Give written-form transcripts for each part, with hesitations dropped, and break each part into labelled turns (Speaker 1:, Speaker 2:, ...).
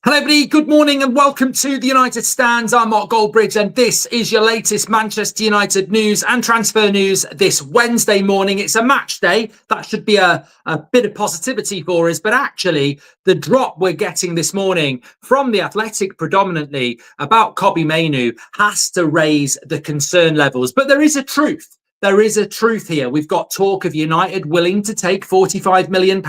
Speaker 1: Hello everybody, good morning and welcome to the United Stands. I'm Mark Goldbridge and this is your latest Manchester United news and transfer news this Wednesday morning. It's a match day. That should be a bit of positivity for us, but actually the drop we're getting this morning from The Athletic predominantly about Mainoo has to raise the concern levels. But there is a truth. There is a truth here. We've got talk of United willing to take £45 million.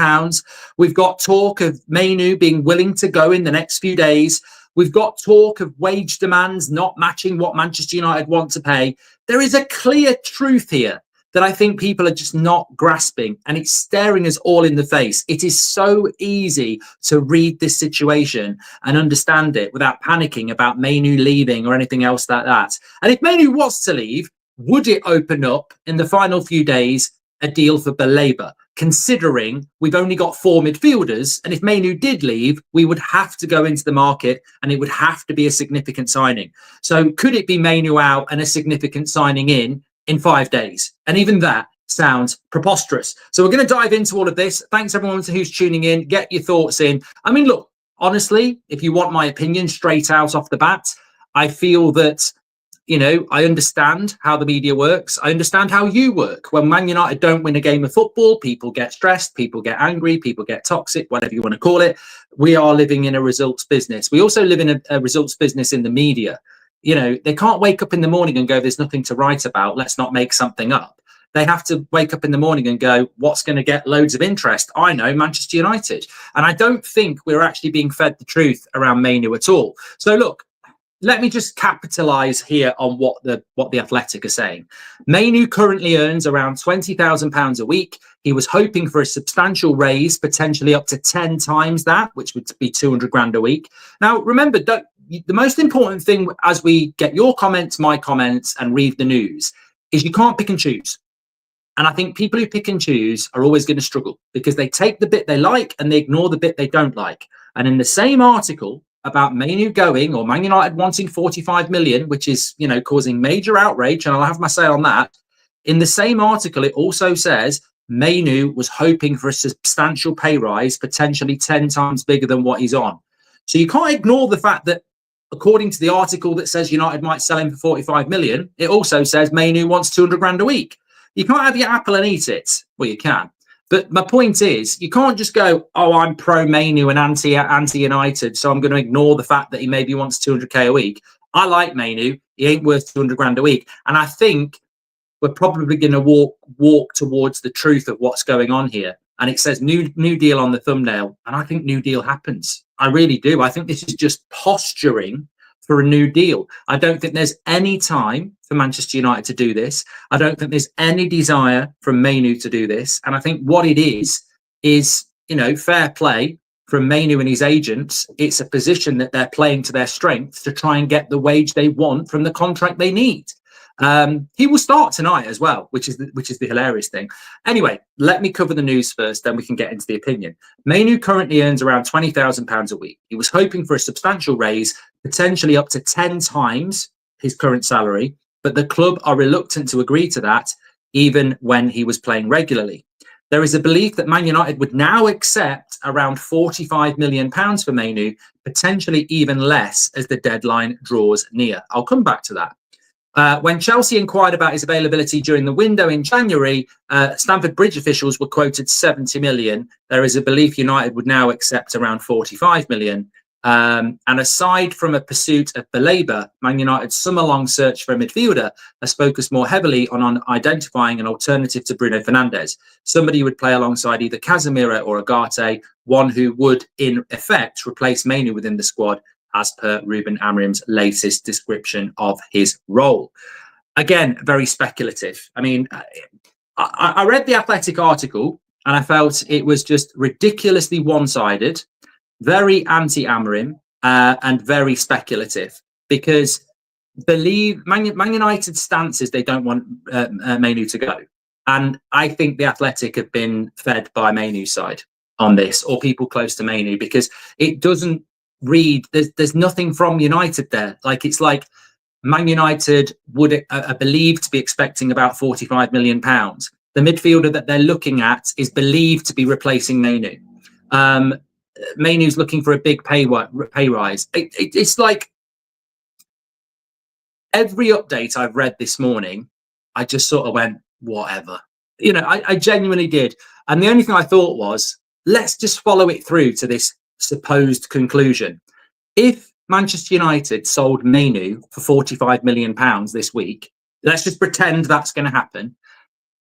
Speaker 1: We've got talk of Mainoo being willing to go in the next few days. We've got talk of wage demands not matching what Manchester United want to pay. There is a clear truth here that I think people are just not grasping, and it's staring us all in the face. It is so easy to read this situation and understand it without panicking about Mainoo leaving or anything else like that. And if Mainoo was to leave, would it open up in the final few days a deal for Baleba, considering we've only got 4 midfielders? And if Mainoo did leave, we would have to go into the market and it would have to be a significant signing. So could it be Mainoo out and a significant signing in 5 days? And even that sounds preposterous. So we're going to dive into all of this. Thanks everyone who's tuning in. Get your thoughts in. I mean, look, honestly, if you want my opinion straight out off the bat, I feel that I understand how the media works. I understand how you work. When Man United don't win a game of football, people get stressed, people get angry, people get toxic, whatever you want to call it. We are living in a results business. We also live in a results business in the media. They can't wake up in the morning and go, there's nothing to write about, let's not make something up. They have to wake up in the morning and go, what's going to get loads of interest? I know, Manchester United. And I don't think we're actually being fed the truth around Mainoo at all. So look, let me just capitalise here on what the Athletic are saying. Mainoo currently earns around £20,000 a week. He was hoping for a substantial raise, potentially up to 10 times that, which would be 200 grand a week. Now, remember, the most important thing as we get your comments, my comments, and read the news is you can't pick and choose. And I think people who pick and choose are always going to struggle because they take the bit they like and they ignore the bit they don't like. And in the same article about Mainoo going, or Man United wanting 45 million, which is, causing major outrage, and I'll have my say on that. In the same article, it also says Mainoo was hoping for a substantial pay rise, potentially 10 times bigger than what he's on. So you can't ignore the fact that, according to the article that says United might sell him for 45 million, it also says Mainoo wants 200 grand a week. You can't have your apple and eat it. Well, you can. But my point is, you can't just go, oh, I'm pro Mainoo and anti United, so I'm going to ignore the fact that he maybe wants 200k a week. I like Mainoo. He ain't worth 200 grand a week. And I think we're probably going to walk towards the truth of what's going on here. And it says new deal on the thumbnail. And I think new deal happens. I really do. I think this is just posturing for a new deal. I don't think there's any time for Manchester United to do this. I don't think there's any desire from Mainoo to do this. And I think what it is, fair play from Mainoo and his agents. It's a position that they're playing to their strength to try and get the wage they want from the contract they need. He will start tonight as well, which is the hilarious thing. Anyway, let me cover the news first, then we can get into the opinion. Mainoo currently earns around £20,000 a week. He was hoping for a substantial raise, potentially up to 10 times his current salary, but the club are reluctant to agree to that, even when he was playing regularly. There is a belief that Man United would now accept around £45 million for Mainoo, potentially even less as the deadline draws near. I'll come back to that. When Chelsea inquired about his availability during the window in January, Stamford Bridge officials were quoted 70 million. There is a belief United would now accept around 45 million. And aside from a pursuit of Baleba, Man United's summer-long search for a midfielder has focused more heavily on identifying an alternative to Bruno Fernandes, somebody who would play alongside either Casemiro or Agate, one who would, in effect, replace Mainoo within the squad, as per Ruben Amorim's latest description of his role. Again, very speculative. I mean, I read the Athletic article and I felt it was just ridiculously one-sided, very anti-Amorim, and very speculative, because Man United's stance is they don't want Mainoo to go. And I think the Athletic have been fed by Mainoo's side on this, or people close to Mainoo, because it doesn't read, there's nothing from United there. Like, it's like Man United would are believed to be expecting about £45 million. The midfielder that they're looking at is believed to be replacing Mainoo. Mainoo's looking for a big pay rise. It's like every update I've read this morning, I just sort of went, whatever. I genuinely did. And the only thing I thought was, let's just follow it through to this supposed conclusion. If Manchester United sold Mainoo for £45 million this week, let's just pretend that's going to happen.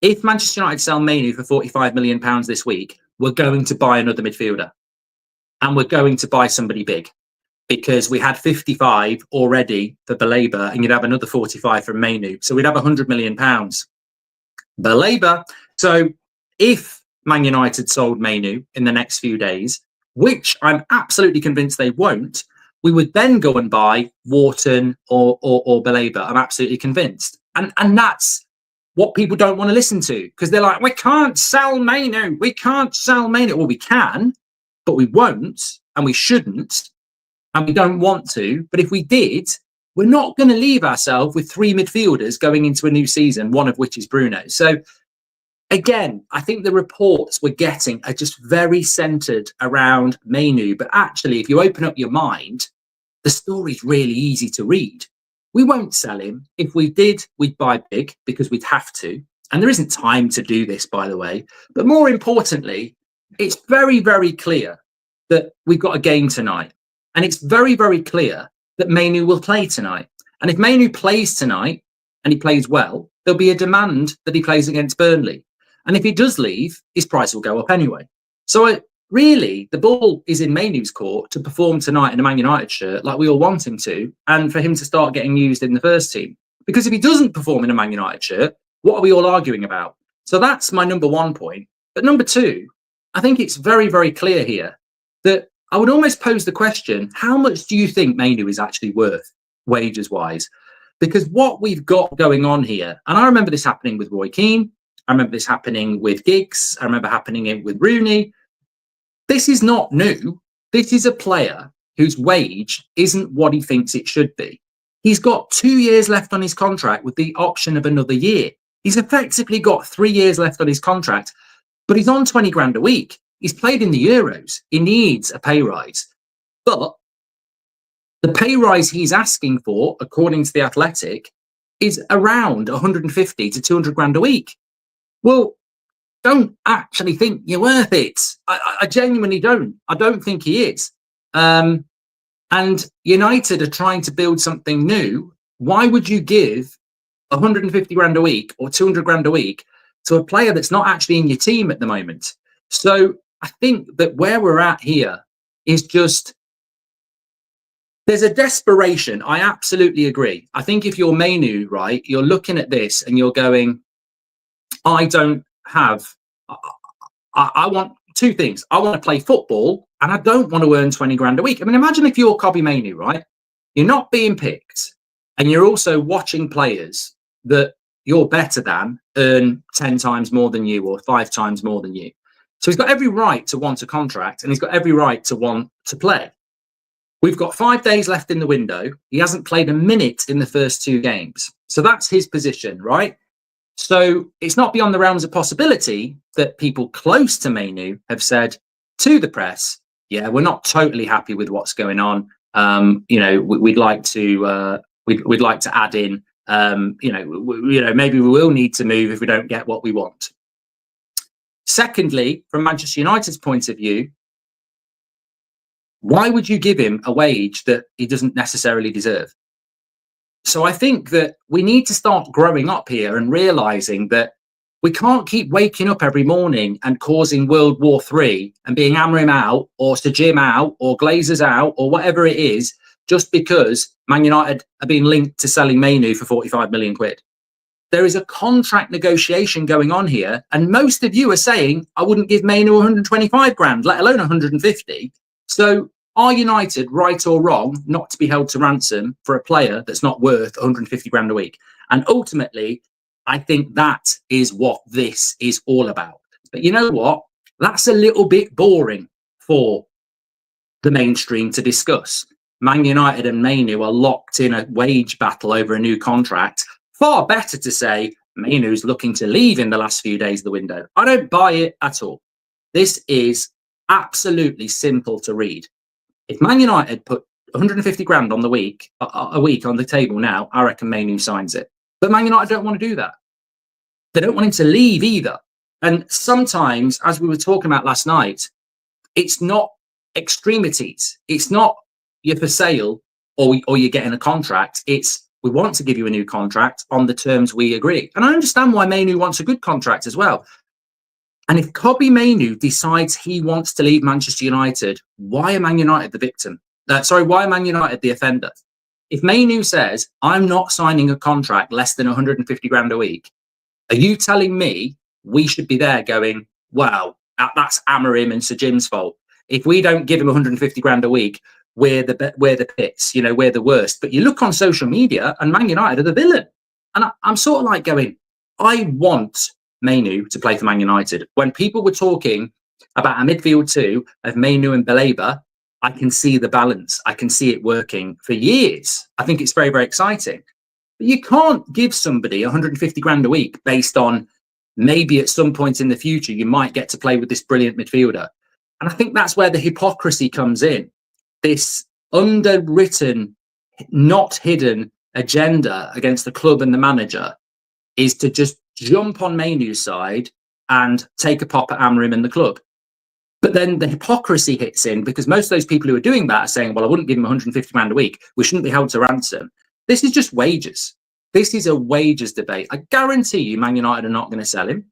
Speaker 1: If Manchester United sell Mainoo for £45 million this week, we're going to buy another midfielder. And we're going to buy somebody big, because we had 55 already for Baleba, and you'd have another 45 from Mainoo. So we'd have £100 million. Baleba. So if Man United sold Mainoo in the next few days, which I'm absolutely convinced they won't, we would then go and buy Wharton or Baleba. I'm absolutely convinced. And that's what people don't want to listen to, because they're like, we can't sell Mainoo. We can't sell Mainoo. Well, we can, but we won't, and we shouldn't, and we don't want to. But if we did, we're not going to leave ourselves with 3 midfielders going into a new season, one of which is Bruno. So again, I think the reports we're getting are just very centered around Mainoo. But actually, if you open up your mind, the story's really easy to read. We won't sell him. If we did, we'd buy big, because we'd have to. And there isn't time to do this, by the way. But more importantly, it's very, very clear that we've got a game tonight. And it's very, very clear that Mainoo will play tonight. And if Mainoo plays tonight and he plays well, there'll be a demand that he plays against Burnley. And if he does leave, his price will go up anyway. So really, the ball is in Mainoo's court to perform tonight in a Man United shirt like we all want him to, and for him to start getting used in the first team. Because if he doesn't perform in a Man United shirt, what are we all arguing about? So that's my number one point. But number two, I think it's very, very clear here that I would almost pose the question, how much do you think Mainoo is actually worth, wages-wise? Because what we've got going on here, and I remember this happening with Roy Keane, I remember this happening with Giggs, I remember happening with Rooney. This is not new. This is a player whose wage isn't what he thinks it should be. He's got 2 years left on his contract with the option of another year. He's effectively got 3 years left on his contract, but he's on 20 grand a week. He's played in the Euros. He needs a pay rise. But the pay rise he's asking for, according to The Athletic, is around 150 to 200 grand a week. Well, don't actually think you're worth it. I genuinely don't. I don't think he is. And United are trying to build something new. Why would you give 150 grand a week or 200 grand a week to a player that's not actually in your team at the moment? So I think that where we're at here is just, there's a desperation. I absolutely agree. I think if you're Mainoo, right, you're looking at this and you're going, I want two things. I want to play football and I don't want to earn 20 grand a week. I mean, imagine if you're Kobbie Mainoo, right? You're not being picked and you're also watching players that you're better than earn 10 times more than you or 5 times more than you. So he's got every right to want a contract and he's got every right to want to play. We've got 5 days left in the window. He hasn't played a minute in the first 2 games. So that's his position, right? So it's not beyond the realms of possibility that people close to Mainoo have said to the press, yeah, we're not totally happy with what's going on. We'd like to add in, maybe we will need to move if we don't get what we want. Secondly, from Manchester United's point of view, why would you give him a wage that he doesn't necessarily deserve? So I think that we need to start growing up here and realizing that we can't keep waking up every morning and causing World War III and being Amrim out or Sir Jim out or Glazers out or whatever it is, just because Man United are being linked to selling Mainoo for 45 million quid. There is a contract negotiation going on here. And most of you are saying, I wouldn't give Mainoo 125 grand, let alone 150. So are United right or wrong not to be held to ransom for a player that's not worth 150 grand a week? And ultimately, I think that is what this is all about. But you know what? That's a little bit boring for the mainstream to discuss. Man United and Mainoo are locked in a wage battle over a new contract. Far better to say Mainoo's looking to leave in the last few days of the window. I don't buy it at all. This is absolutely simple to read. If Man United put 150 grand on the week, a week on the table now, I reckon Mainoo signs it. But Man United don't want to do that. They don't want him to leave either. And sometimes, as we were talking about last night, it's not extremities. It's not you're for sale or you're getting a contract. It's we want to give you a new contract on the terms we agree. And I understand why Mainoo wants a good contract as well. And if Kobbie Mainoo decides he wants to leave Manchester United, why are Man United the victim? Why are Man United the offender? If Mainoo says, I'm not signing a contract less than 150 grand a week, are you telling me we should be there going, wow, that's Amorim and Sir Jim's fault? If we don't give him 150 grand a week, we're the pits, we're the worst. But you look on social media and Man United are the villain. And I'm sort of like going, I want Mainoo to play for Man United. When people were talking about a midfield two of Mainoo and Baleba, I can see the balance. I can see it working for years. I think it's very, very exciting. But you can't give somebody 150 grand a week based on maybe at some point in the future you might get to play with this brilliant midfielder. And I think that's where the hypocrisy comes in. This underwritten, not hidden agenda against the club and the manager is to just jump on Mainoo's side and take a pop at Amorim and the club. But then the hypocrisy hits in because most of those people who are doing that are saying, well, I wouldn't give him 150 grand a week. We shouldn't be held to ransom. This is just wages. This is a wages debate. I guarantee you Man United are not going to sell him.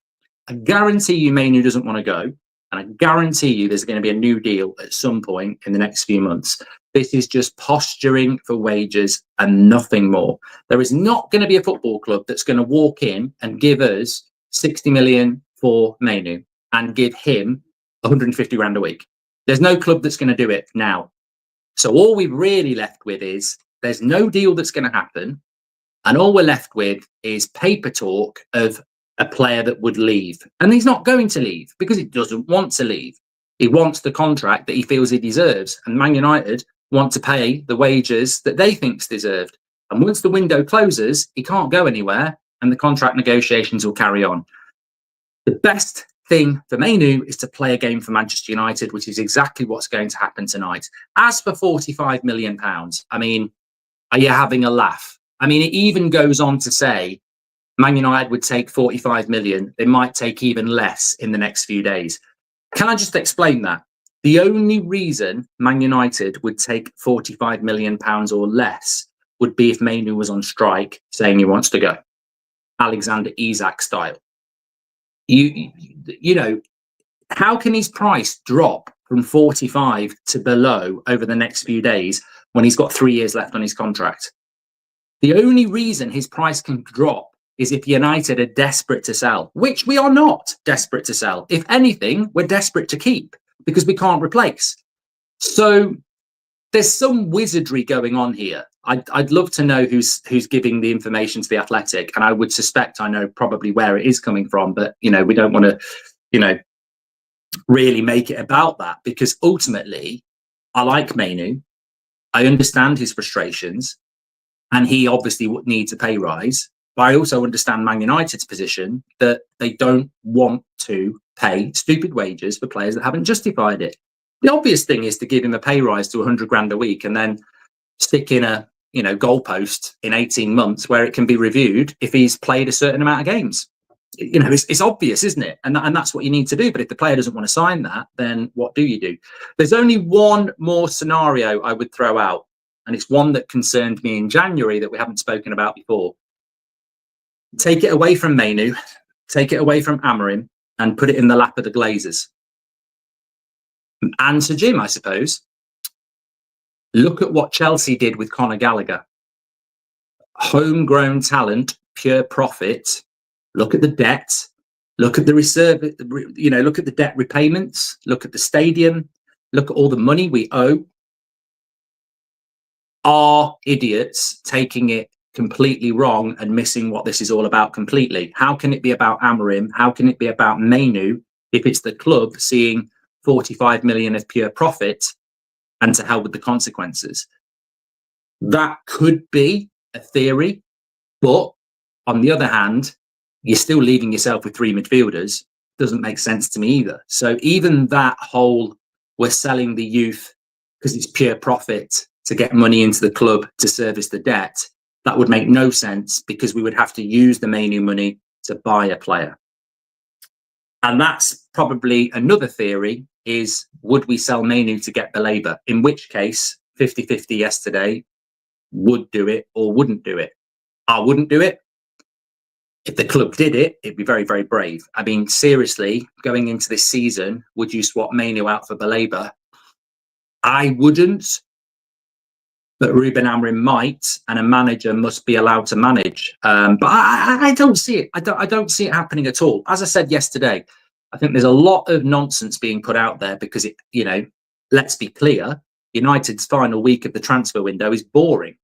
Speaker 1: I guarantee you Mainoo doesn't want to go. And I guarantee you there's going to be a new deal at some point in the next few months. This is just posturing for wages and nothing more. There is not going to be a football club that's going to walk in and give us 60 million for Mainoo and give him 150 grand a week. There's no club that's going to do it now. So all we've really left with is there's no deal that's going to happen. And all we're left with is paper talk of a player that would leave. And he's not going to leave because he doesn't want to leave. He wants the contract that he feels he deserves. And Man United want to pay the wages that they think's deserved. And once the window closes, he can't go anywhere and the contract negotiations will carry on. The best thing for Mainoo is to play a game for Manchester United, which is exactly what's going to happen tonight. As for £45 million, I mean, are you having a laugh? I mean, it even goes on to say Man United would take 45 million. They might take even less in the next few days. Can I just explain that? The only reason Man United would take 45 million pounds or less would be if Mainoo was on strike saying he wants to go. Alexander Isak style. You know, how can his price drop from 45 to below over the next few days when he's got 3 years left on his contract? The only reason his price can drop is if United are desperate to sell, which we are not desperate to sell. If anything, we're desperate to keep because we can't replace. So there's some wizardry going on here. I'd love to know who's giving the information to The Athletic, and I would suspect I know probably where it is coming from, but we don't want to really make it about that, because ultimately I like Mainoo. I understand his frustrations, and he obviously needs a pay rise. But I also understand Man United's position that they don't want to pay stupid wages for players that haven't justified it. The obvious thing is to give him a pay rise to 100 grand a week and then stick in a goalpost in 18 months where it can be reviewed if he's played a certain amount of games. It's obvious, isn't it? And that's what you need to do. But if the player doesn't want to sign that, then what do you do? There's only one more scenario I would throw out, and it's one that concerned me in January that we haven't spoken about before. Take it away from Mainoo, take it away from Amorim, and put it in the lap of the Glazers. And Sir Jim, I suppose. Look at what Chelsea did with Conor Gallagher. Homegrown talent, pure profit. Look at the debt. Look at the reserve. Look at the debt repayments. Look at the stadium. Look at all the money we owe. Are idiots taking it completely wrong and missing what this is all about completely? How can it be about Amorim? How can it be about Mainoo if it's the club seeing 45 million of pure profit and to hell with the consequences? That could be a theory, but on the other hand, you're still leaving yourself with 3 midfielders. Doesn't make sense to me either. So even that whole we're selling the youth because it's pure profit to get money into the club to service the debt, that would make no sense, because we would have to use the Mainoo money to buy a player. And that's probably another theory, is would we sell Mainoo to get Baleba? In which case, 50-50 yesterday, would do it or wouldn't do it. I wouldn't do it. If the club did it, it'd be very, very brave. I mean, seriously, going into this season, would you swap Mainoo out for Baleba? I wouldn't. But Ruben Amorim might, and a manager must be allowed to manage. But I don't see it. I don't see it happening at all. As I said yesterday, I think there's a lot of nonsense being put out there, because it, you know, let's be clear, United's final week of the transfer window is boring.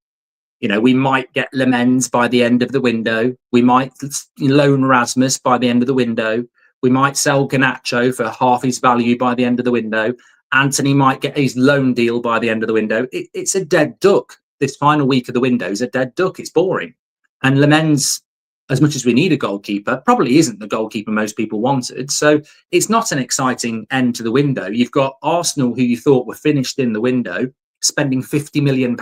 Speaker 1: You know, we might get Lammens by the end of the window. We might loan Rasmus by the end of the window. We might sell Garnacho for half his value by the end of the window. Anthony might get his loan deal by the end of the window. It's a dead duck. This final week of the window is a dead duck. It's boring. And Lammens, as much as we need a goalkeeper, probably isn't the goalkeeper most people wanted. So it's not an exciting end to the window. You've got Arsenal, who you thought were finished in the window, spending £50 million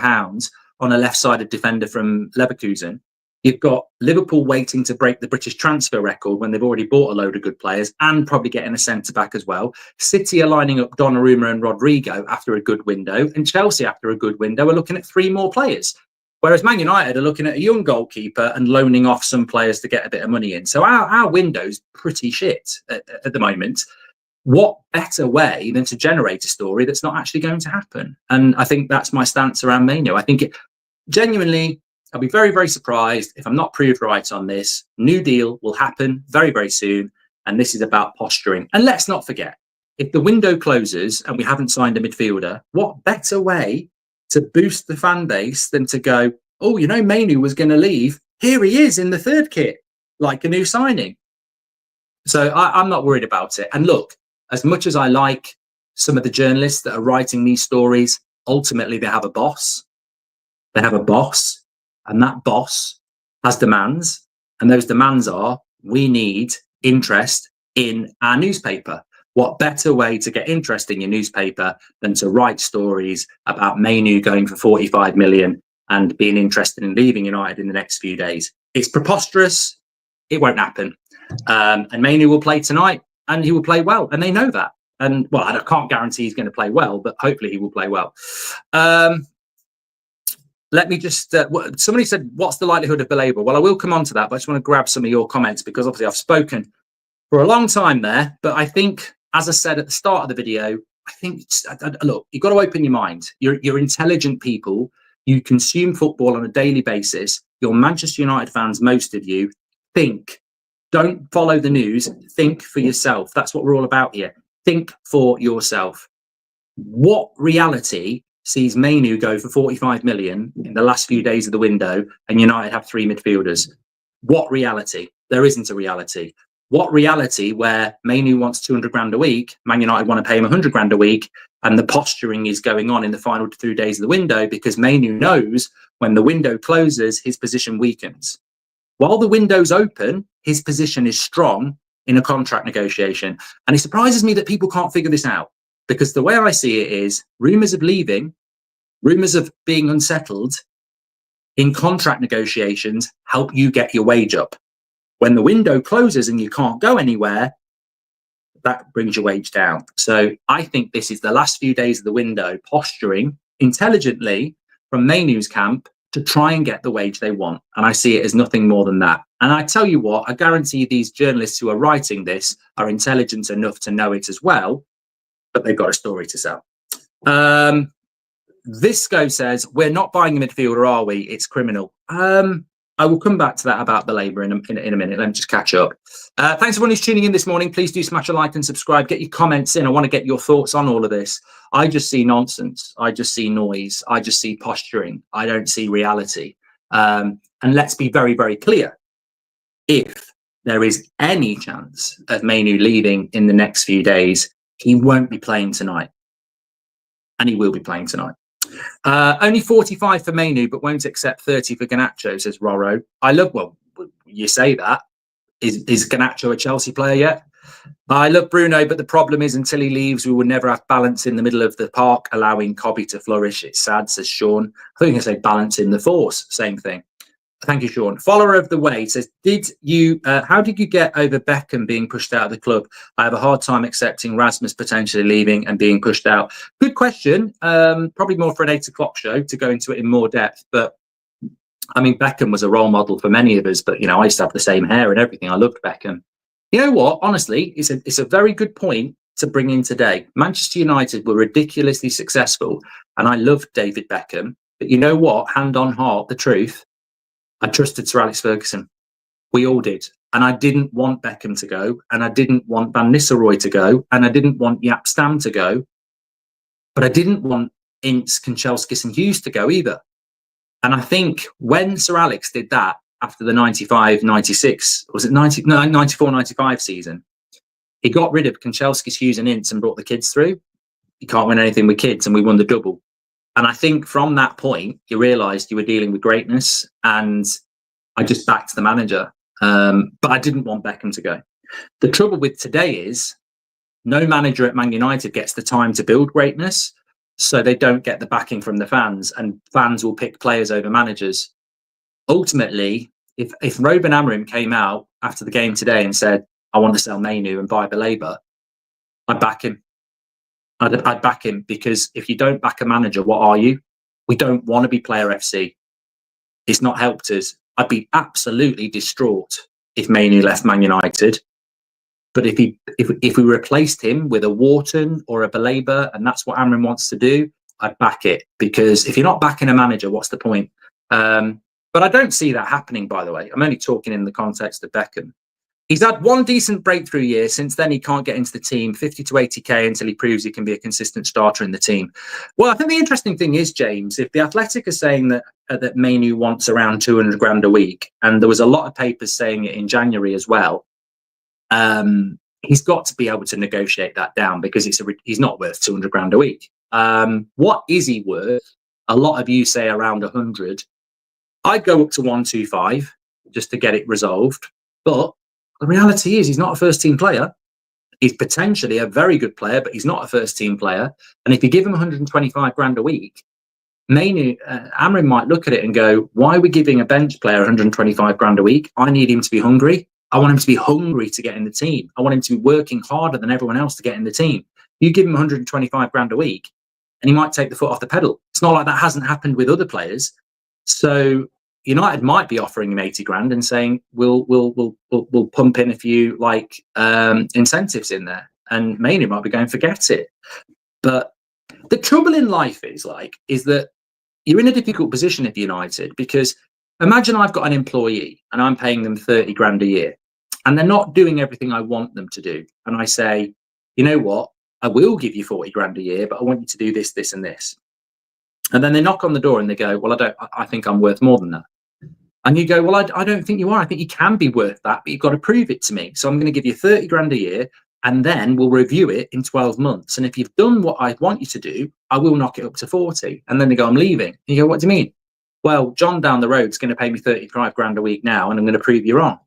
Speaker 1: on a left-sided defender from Leverkusen. You've got Liverpool waiting to break the British transfer record when they've already bought a load of good players, and probably getting a centre-back as well. City are lining up Donnarumma and Rodrigo after a good window, and Chelsea, after a good window, are looking at 3 more players. Whereas Man United are looking at a young goalkeeper and loaning off some players to get a bit of money in. So our window's pretty shit at the moment. What better way than to generate a story that's not actually going to happen? And I think that's my stance around Mainoo. I think genuinely, I'll be very, very surprised if I'm not proved right on this. New deal will happen very, very soon. And this is about posturing. And let's not forget, if the window closes and we haven't signed a midfielder, what better way to boost the fan base than to go, oh, you know, Mainoo was going to leave. Here he is in the third kit, like a new signing. So I'm not worried about it. And look, as much as I like some of the journalists that are writing these stories, ultimately they have a boss. They have a boss, and that boss has demands. And those demands are, we need interest in our newspaper. What better way to get interest in your newspaper than to write stories about Mainoo going for 45 million and being interested in leaving United in the next few days? It's preposterous. It won't happen. And Mainoo will play tonight, and he will play well. And they know that. And, well, I can't guarantee he's going to play well, but hopefully he will play well. Let me just, somebody said, what's the likelihood of Baleba? Well, I will come on to that, but I just want to grab some of your comments, because obviously I've spoken for a long time there. But I think, as I said at the start of the video, I think, look, you've got to open your mind. You're intelligent people. You consume football on a daily basis. You're Manchester United fans, most of you. Think. Don't follow the news. Think for yourself. That's what we're all about here. Think for yourself. What reality sees Mainoo go for 45 million in the last few days of the window and United have 3 midfielders? What reality? There isn't a reality. What reality where Mainoo wants 200 grand a week, Man United want to pay him 100 grand a week, and the posturing is going on in the final 2 days of the window, because Mainoo knows when the window closes, his position weakens. While the window's open, his position is strong in a contract negotiation. And it surprises me that people can't figure this out, because the way I see it is rumours of leaving, rumours of being unsettled in contract negotiations help you get your wage up. When the window closes and you can't go anywhere, that brings your wage down. So I think this is the last few days of the window posturing intelligently from Mainoo's camp to try and get the wage they want. And I see it as nothing more than that. And I tell you what, I guarantee these journalists who are writing this are intelligent enough to know it as well, but they've got a story to sell. Visco says, we're not buying a midfielder, are we? It's criminal. I will come back to that about Baleba in a minute. Let me just catch up. Thanks everyone who's tuning in this morning. Please do smash a like and subscribe. Get your comments in. I want to get your thoughts on all of this. I just see nonsense. I just see noise. I just see posturing. I don't see reality. And let's be very, very clear. If there is any chance of Mainoo leaving in the next few days, he won't be playing tonight. And he will be playing tonight. Only 45 for Mainoo, but won't accept 30 for Garnacho, says Roro. I love, well, you say that. Is Garnacho a Chelsea player yet? I love Bruno, but the problem is until he leaves, we will never have balance in the middle of the park, allowing Cobby to flourish. It's sad, says Sean. I think you can say balance in the force. Same thing. Thank you, Sean. Follower of the way says, how did you get over Beckham being pushed out of the club? I have a hard time accepting Rasmus potentially leaving and being pushed out. Good question. Probably more for an 8 o'clock show to go into it in more depth. But I mean, Beckham was a role model for many of us, but I used to have the same hair and everything. I loved Beckham. You know what? Honestly, it's a very good point to bring in today. Manchester United were ridiculously successful, and I loved David Beckham. But you know what? Hand on heart, the truth, I trusted Sir Alex Ferguson. We all did. And I didn't want Beckham to go, and I didn't want Van Nistelrooy to go, and I didn't want Jaap Stam to go, but I didn't want Ince, Kanchelskis and Hughes to go either. And I think when Sir Alex did that after the 95-96, was it 94-95 season, he got rid of Kanchelskis, Hughes and Ince and brought the kids through. You can't win anything with kids, and we won the double. And I think from that point, you realised you were dealing with greatness, and I just backed the manager. But I didn't want Beckham to go. The trouble with today is no manager at Man United gets the time to build greatness, so they don't get the backing from the fans, and fans will pick players over managers. Ultimately, if Ruben Amorim came out after the game today and said, I want to sell Mainoo and buy Baleba, I'd back him. I'd back him, because if you don't back a manager, what are you? We don't want to be Player FC. It's not helped us. I'd be absolutely distraught if Mainoo left Man United. But if we replaced him with a Wharton or a Baleba, and that's what Amorim wants to do, I'd back it. Because if you're not backing a manager, what's the point? But I don't see that happening, by the way. I'm only talking in the context of Beckham. He's had one decent breakthrough year. Since then, he can't get into the team, 50 to 80k until he proves he can be a consistent starter in the team. Well, I think the interesting thing is, James, if the Athletic are saying that Mainoo wants around 200 grand a week, and there was a lot of papers saying it in January as well, he's got to be able to negotiate that down, because he's not worth 200 grand a week. What is he worth? A lot of you say around 100. I'd go up to 125 just to get it resolved. But the reality is he's not a first-team player. He's potentially a very good player, but he's not a first-team player. And if you give him 125 grand a week, Amorim might look at it and go, why are we giving a bench player 125 grand a week? I need him to be hungry. I want him to be hungry to get in the team. I want him to be working harder than everyone else to get in the team. You give him 125 grand a week, and he might take the foot off the pedal. It's not like that hasn't happened with other players. So United might be offering him 80 grand and saying, we'll pump in a few incentives in there. And Mainoo might be going, forget it. But the trouble in life is that you're in a difficult position if United, because imagine I've got an employee and I'm paying them 30 grand a year, and they're not doing everything I want them to do. And I say, you know what? I will give you 40 grand a year, but I want you to do this, this, and this. And then they knock on the door and they go, well, I think I'm worth more than that. And you go, well, I don't think you are. I think you can be worth that, but you've got to prove it to me. So I'm going to give you 30 grand a year, and then we'll review it in 12 months. And if you've done what I want you to do, I will knock it up to 40. And then they go, I'm leaving. And you go, what do you mean? Well, John down the road is going to pay me 35 grand a week now, and I'm going to prove you're wrong.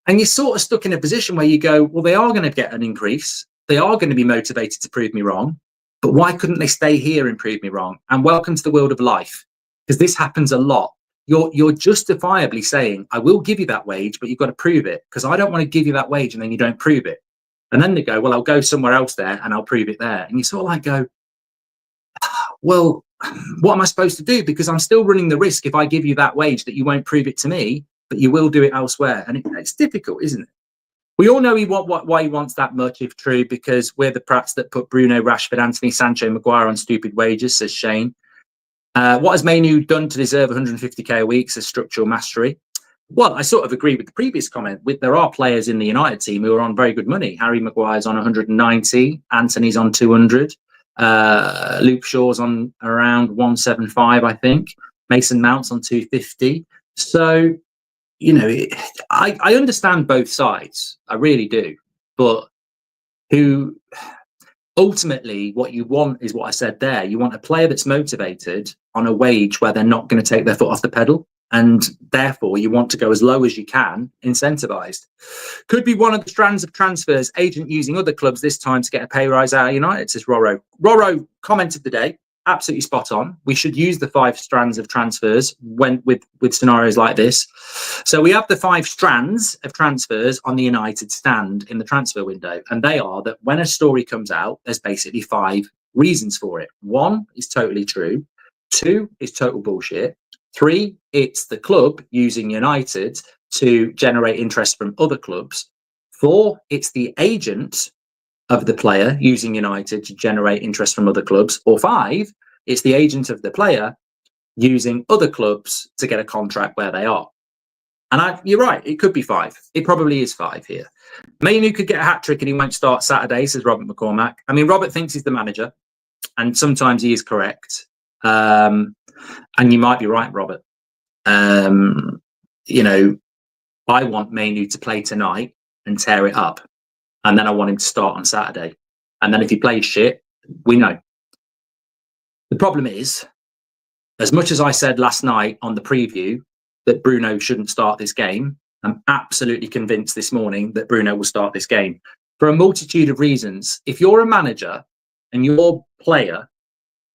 Speaker 1: And you're sort of stuck in a position where you go, well, they are going to get an increase. They are going to be motivated to prove me wrong. But why couldn't they stay here and prove me wrong? And welcome to the world of life, because this happens a lot. You're justifiably saying, I will give you that wage, but you've got to prove it, because I don't want to give you that wage and then you don't prove it. And then they go, well, I'll go somewhere else there and I'll prove it there. And you sort of go, well, what am I supposed to do? Because I'm still running the risk if I give you that wage that you won't prove it to me, but you will do it elsewhere. And it's difficult, isn't it? We all know why he wants that much, if true, because we're the prats that put Bruno, Rashford, Anthony, Sancho, Maguire on stupid wages, says Shane. What has Mainoo done to deserve 150k a week, says Structural Mastery? Well, I sort of agree with the previous comment. There are players in the United team who are on very good money. Harry Maguire's on 190, Anthony's on 200, Luke Shaw's on around 175, I think. Mason Mount's on 250. So, I understand both sides. I really do. But ultimately, what you want is what I said there. You want a player that's motivated on a wage where they're not going to take their foot off the pedal. And therefore, you want to go as low as you can, incentivized. Could be one of the strands of transfers, agent using other clubs this time to get a pay rise out of United, says Roro. Roro commented today, absolutely spot on. We should use the 5 strands of transfers when with scenarios like this. So we have the 5 strands of transfers on the United stand in the transfer window. And they are that when a story comes out, there's basically 5 reasons for it. 1 is totally true. 2 is total bullshit. 3, it's the club using United to generate interest from other clubs. 4, it's the agent of the player using United to generate interest from other clubs. Or 5, it's the agent of the player using other clubs to get a contract where they are. And you're right, it could be 5. It probably is 5 here. Mainoo could get a hat-trick and he won't start Saturday, says Robert McCormack. I mean, Robert thinks he's the manager, and sometimes he is correct. And you might be right, Robert. You know, I want Mainoo to play tonight and tear it up. And then I want him to start on Saturday. And then if he plays shit, we know. The problem is, as much as I said last night on the preview that Bruno shouldn't start this game, I'm absolutely convinced this morning that Bruno will start this game for a multitude of reasons. If you're a manager and your player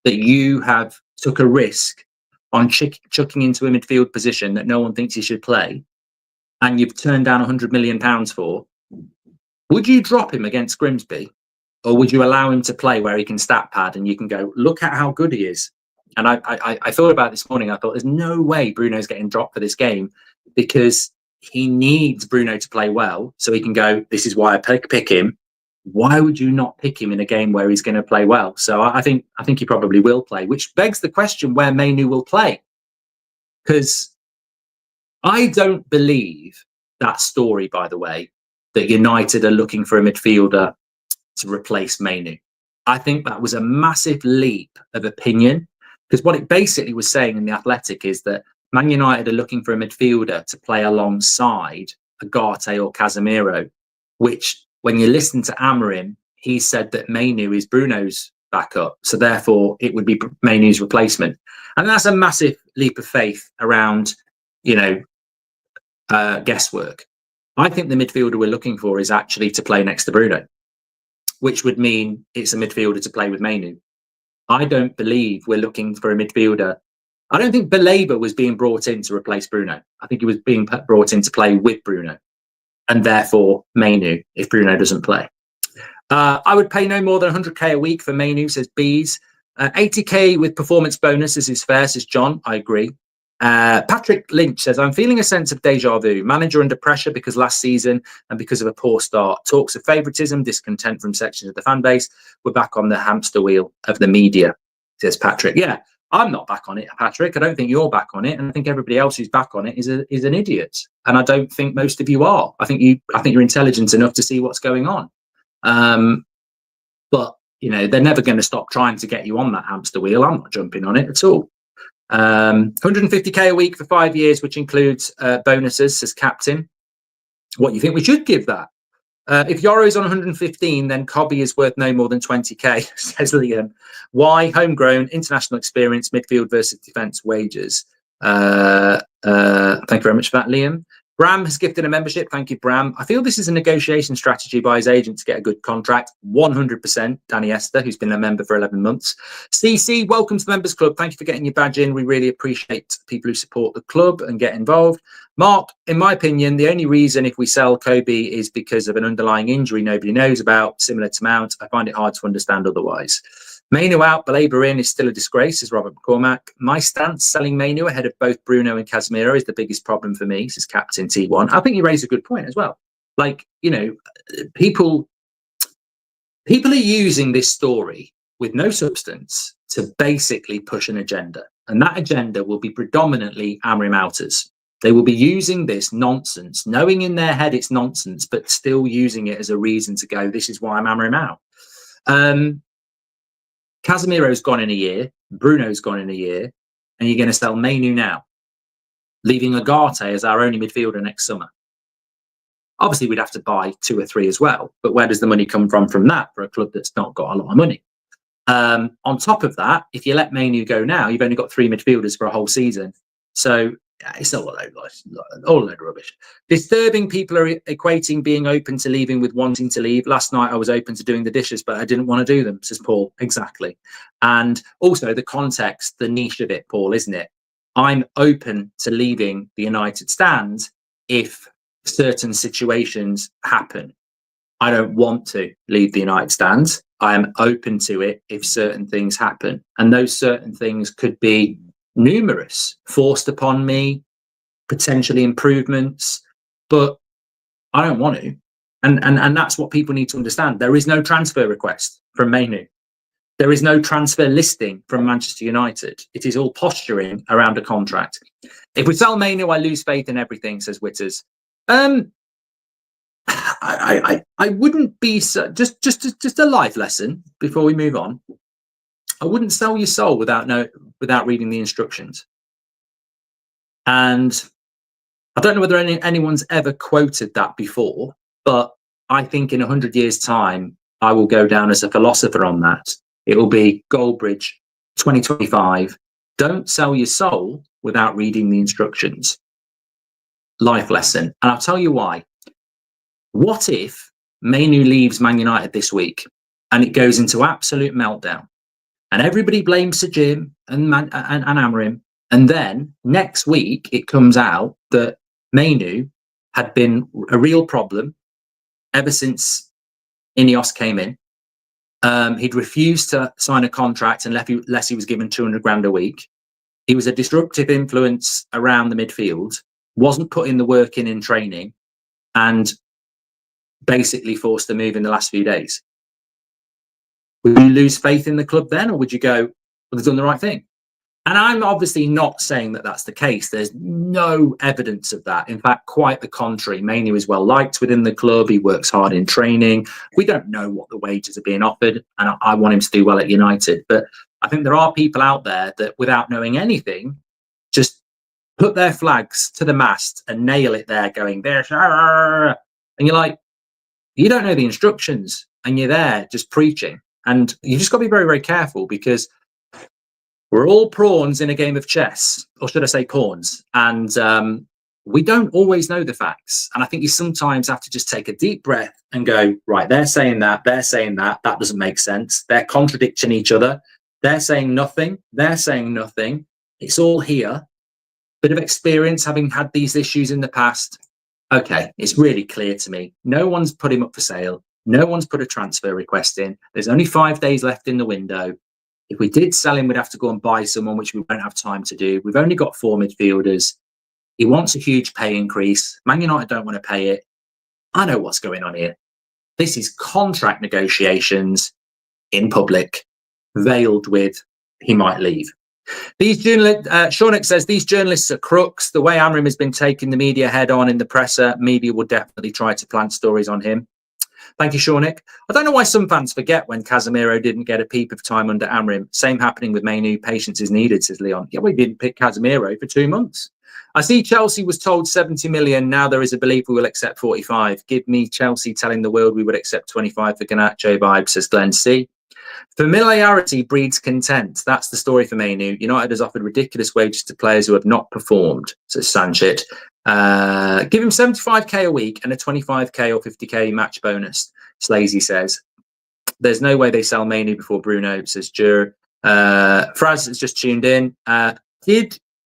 Speaker 1: that you have took a risk on chucking into a midfield position that no one thinks he should play, and you've turned down £100 million for, would you drop him against Grimsby? Or would you allow him to play where he can stat pad and you can go, look at how good he is? And I thought about this morning, I thought there's no way Bruno's getting dropped for this game, because he needs Bruno to play well so he can go, this is why I pick him. Why would you not pick him in a game where he's going to play well? So I think he probably will play, which begs the question where Mainoo will play. Because I don't believe that story, by the way, that United are looking for a midfielder to replace Mainoo. I think that was a massive leap of opinion, because what it basically was saying in The Athletic is that Man United are looking for a midfielder to play alongside Agate or Casemiro, which, when you listen to Amorim, he said that Mainoo is Bruno's backup. So therefore, it would be Mainoo's replacement. And that's a massive leap of faith around, guesswork. I think the midfielder we're looking for is actually to play next to Bruno, which would mean it's a midfielder to play with Mainoo. I don't believe we're looking for a midfielder. I don't think Baleba was being brought in to replace Bruno. I think he was being brought in to play with Bruno, and therefore Mainoo if Bruno doesn't play. I would pay no more than 100k a week for Mainoo, says Bees. 80k with performance bonuses is fair, says John. I agree. Patrick Lynch says, I'm feeling a sense of deja vu. Manager under pressure because last season and because of a poor start. Talks of favouritism, discontent from sections of the fan base. We're back on the hamster wheel of the media, says Patrick. Yeah, I'm not back on it, Patrick. I don't think you're back on it. And I think everybody else who's back on it is an idiot. And I don't think most of you are. I think you're intelligent enough to see what's going on. But, they're never going to stop trying to get you on that hamster wheel. I'm not jumping on it at all. 150k a week for 5 years, which includes bonuses, says Captain. What do you think we should give that? If Yoro's on 115, then Cobby is worth no more than 20k, says Liam. Why? Homegrown, international experience, midfield versus defence wages. Thank you very much for that, Liam. Bram has gifted a membership. Thank you, Bram. I feel this is a negotiation strategy by his agent to get a good contract. 100%. Danny Esther, who's been a member for 11 months. CC, welcome to the Members Club. Thank you for getting your badge in. We really appreciate people who support the club and get involved. Mark, in my opinion, the only reason if we sell Kobe is because of an underlying injury nobody knows about, similar to Mount. I find it hard to understand otherwise. Mainoo out, Baleba in is still a disgrace, says Robert McCormack. My stance, selling Mainoo ahead of both Bruno and Casemiro is the biggest problem for me, says Captain T1. I think you raise a good point as well. People are using this story with no substance to basically push an agenda. And that agenda will be predominantly Amorim outers. They will be using this nonsense, knowing in their head it's nonsense, but still using it as a reason to go, this is why I'm Amorim out. Casemiro's gone in a year, Bruno's gone in a year, and you're going to sell Mainoo now, leaving Agate as our only midfielder next summer. Obviously, we'd have to buy 2 or 3 as well, but where does the money come from that for a club that's not got a lot of money? On top of that, if you let Mainoo go now, you've only got 3 midfielders for a whole season. So it's all a load of rubbish. Disturbing people are equating being open to leaving with wanting to leave. Last night I was open to doing the dishes, but I didn't want to do them, says Paul. Exactly. And also the context, the niche of it, Paul, isn't it? I'm open to leaving the United Stand if certain situations happen. I don't want to leave the United Stand. I am open to it if certain things happen. And those certain things could be numerous, forced upon me, potentially improvements, but I don't want to. And that's what people need to understand. There is no transfer request from Mainoo. There is no transfer listing from Manchester United. It is all posturing around a contract. If we sell Mainoo, I lose faith in everything, says Witters. I wouldn't be so, just a life lesson before we move on. I wouldn't sell your soul without reading the instructions. And I don't know whether anyone's ever quoted that before, but I think in 100 years' time, I will go down as a philosopher on that. It will be Goldbridge 2025. Don't sell your soul without reading the instructions. Life lesson. And I'll tell you why. What if Mainoo leaves Man United this week and it goes into absolute meltdown and everybody blames Sir Jim and Amorim, and then next week it comes out that Mainoo had been a real problem ever since Ineos came in. He'd refused to sign a contract unless he was given 200 grand a week. He was a disruptive influence around the midfield, wasn't putting the work in training, and basically forced to move in the last few days. Would you lose faith in the club then, or would you go, well, they've done the right thing? And I'm obviously not saying that that's the case. There's no evidence of that. In fact, quite the contrary. Mainoo is well liked within the club. He works hard in training. We don't know what the wages are being offered, and I want him to do well at United. But I think there are people out there that, without knowing anything, just put their flags to the mast and nail it there, going there, and you're like, you don't know the instructions, and you're there just preaching. And you just got to be very, very careful, because we're all pawns in a game of chess, or should I say pawns, and we don't always know the facts. And I think you sometimes have to just take a deep breath and go, right, they're saying that, that doesn't make sense. They're contradicting each other. They're saying nothing. They're saying nothing. It's all here. Bit of experience having had these issues in the past. Okay, it's really clear to me. No one's put him up for sale. No one's put a transfer request in. There's only 5 days left in the window. If we did sell him, we'd have to go and buy someone, which we won't have time to do. We've only got 4 midfielders. He wants a huge pay increase. Man United don't want to pay it. I know what's going on here. This is contract negotiations in public, veiled with he might leave. These journalists, Shaunik says, these journalists are crooks. The way Amorim has been taking the media head on in the presser, media will definitely try to plant stories on him. Thank you, Shaunik. I don't know why some fans forget when Casemiro didn't get a peep of time under Amorim. Same happening with Mainoo. Patience is needed, says Leon. Yeah, we didn't pick Casemiro for 2 months. I see Chelsea was told 70 million. Now there is a belief we will accept 45. Give me Chelsea telling the world we would accept 25 for Garnacho vibe, says Glenn C. Familiarity breeds content. That's the story for Mainoo. United has offered ridiculous wages to players who have not performed, says Sanchit. Give him 75k a week and a 25k or 50k match bonus, Slazy says. There's no way they sell Mainoo before Bruno, says Jur. Fraz has just tuned in.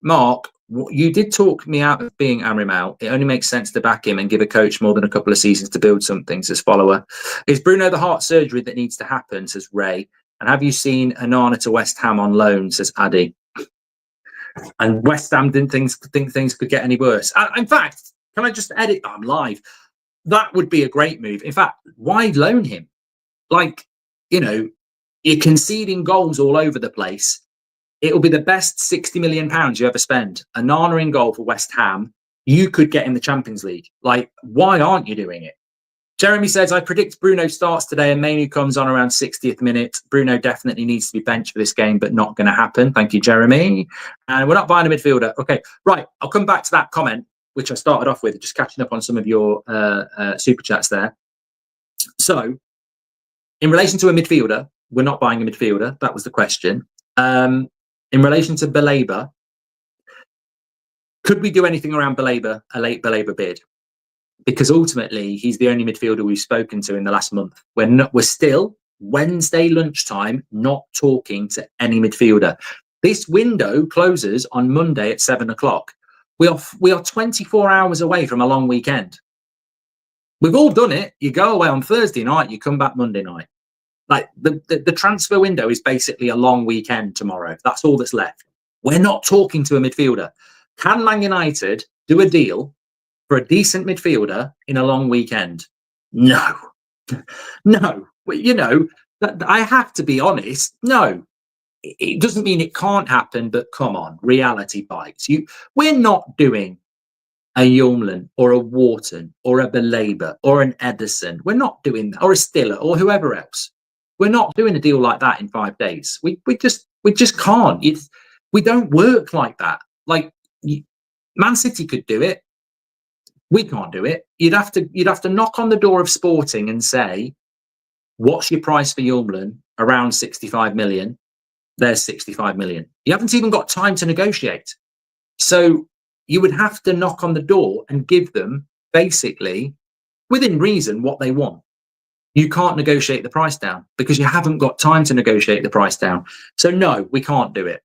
Speaker 1: Mark, you did talk me out of being Amorim out. It only makes sense to back him and give a coach more than a couple of seasons to build something, says Follower. Is Bruno the heart surgery that needs to happen, says Ray. And have you seen Onana to West Ham on loan, says Addy. And West Ham didn't think things could get any worse. In fact, can I just edit? I'm live. That would be a great move. In fact, why loan him? You're conceding goals all over the place. It will be the best £60 million you ever spend. Onana in goal for West Ham. You could get in the Champions League. Why aren't you doing it? Jeremy says, I predict Bruno starts today and Mainoo comes on around 60th minute. Bruno definitely needs to be benched for this game, but not going to happen. Thank you, Jeremy. And we're not buying a midfielder. Okay, right. I'll come back to that comment, which I started off with, just catching up on some of your super chats there. So, in relation to a midfielder, we're not buying a midfielder. That was the question. In relation to Baleba, Could we do anything around Baleba, a late Baleba bid? Because ultimately, he's the only midfielder we've spoken to in the last month. We're still Wednesday lunchtime, not talking to any midfielder. This window closes on Monday at 7 o'clock. We are 24 hours away from a long weekend. We've all done it. You go away on Thursday night, you come back Monday night. Like the transfer window is basically a long weekend tomorrow. That's all that's left. We're not talking to a midfielder. Can Man United do a deal for a decent midfielder in a long weekend? No. No. You know, I have to be honest. No. It doesn't mean it can't happen, but come on, reality bites. We're not doing a Yulman or a Wharton or a Baleba or an Edison. We're not doing that, or a Stiller or whoever else. We're not doing a deal like that in 5 days. We just can't. We don't work like that. Like Man City could do it. We can't do it. You'd have to knock on the door of Sporting and say, what's your price for Yulman? Around 65 million. There's 65 million. You haven't even got time to negotiate. So you would have to knock on the door and give them, basically, within reason, what they want. You can't negotiate the price down because you haven't got time to negotiate the price down. So no, we can't do it,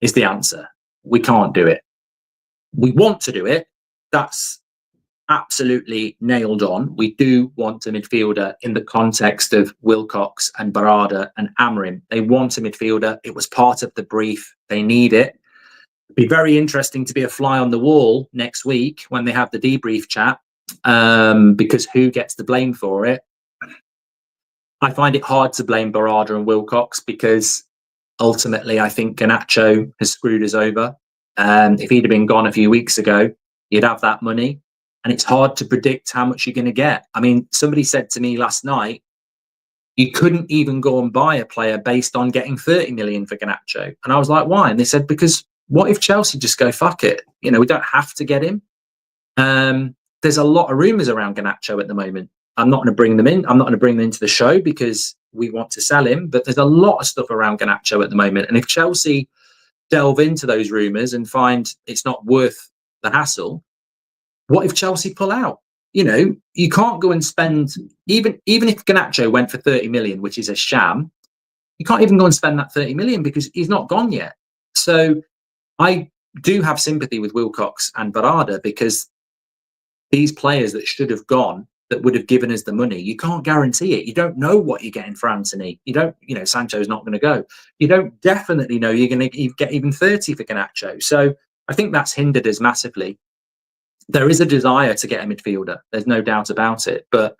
Speaker 1: is the answer. We can't do it. We want to do it. That's absolutely nailed on. We do want a midfielder in the context of Wilcox and Barada and Amrin. They want a midfielder. It was part of the brief. They need it. It'd be very interesting to be a fly on the wall next week when they have the debrief chat, because who gets the blame for it? I find it hard to blame Barada and Wilcox because ultimately I think Garnacho has screwed us over. If he'd have been gone a few weeks ago, you'd have that money. And it's hard to predict how much you're going to get. I mean, somebody said to me last night, you couldn't even go and buy a player based on getting 30 million for Garnacho. And I was like, why? And they said, because what if Chelsea just go, fuck it? You know, we don't have to get him. There's a lot of rumours around Garnacho at the moment. I'm not going to bring them in. I'm not going to bring them into the show because we want to sell him. But there's a lot of stuff around Garnacho at the moment. And if Chelsea delve into those rumours and find it's not worth the hassle, what if Chelsea pull out? You know, you can't go and spend, even if Garnacho went for 30 million, which is a sham, you can't even go and spend that 30 million because he's not gone yet. So I do have sympathy with Wilcox and Barada because these players that should have gone, that would have given us the money, you can't guarantee it. You don't know what you're getting for Anthony. You don't, you know, Sancho's not going to go. You don't definitely know you're going to get even 30 for Garnacho. So I think that's hindered us massively. There is a desire to get a midfielder. There's no doubt about it. But,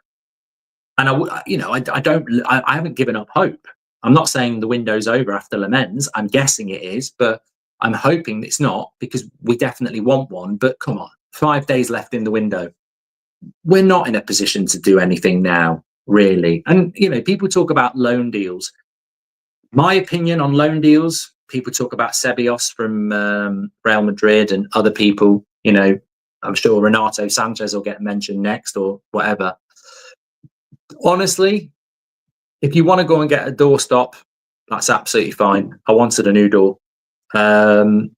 Speaker 1: and I haven't given up hope. I'm not saying the window's over after Lammens. I'm guessing it is, but I'm hoping it's not because we definitely want one. But come on, 5 days left in the window. We're not in a position to do anything now, really. And, you know, people talk about loan deals. My opinion on loan deals, people talk about Ceballos from Real Madrid and other people, you know, I'm sure Renato Sanchez will get mentioned next or whatever. Honestly, if you want to go and get a doorstop, that's absolutely fine. I wanted a new door. You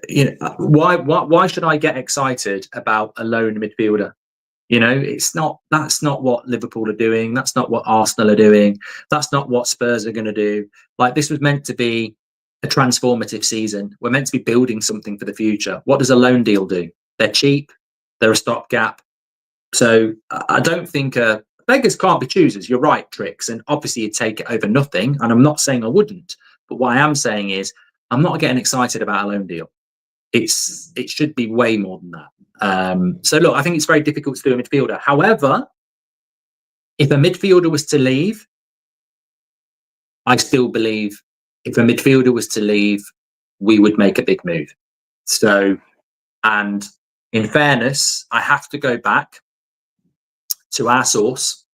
Speaker 1: know, why should I get excited about a lone midfielder? You know, that's not what Liverpool are doing. That's not what Arsenal are doing. That's not what Spurs are going to do. Like, this was meant to be a transformative season. We're meant to be building something for the future. What does a loan deal do? They're cheap. They're a stopgap. So I don't think beggars can't be choosers. You're right, Tricks. And obviously you'd take it over nothing. And I'm not saying I wouldn't. But what I am saying is I'm not getting excited about a loan deal. It should be way more than that. So look, I think it's very difficult to do a midfielder. However, if a midfielder was to leave, I still believe if a midfielder was to leave, we would make a big move. So, and in fairness, I have to go back to our source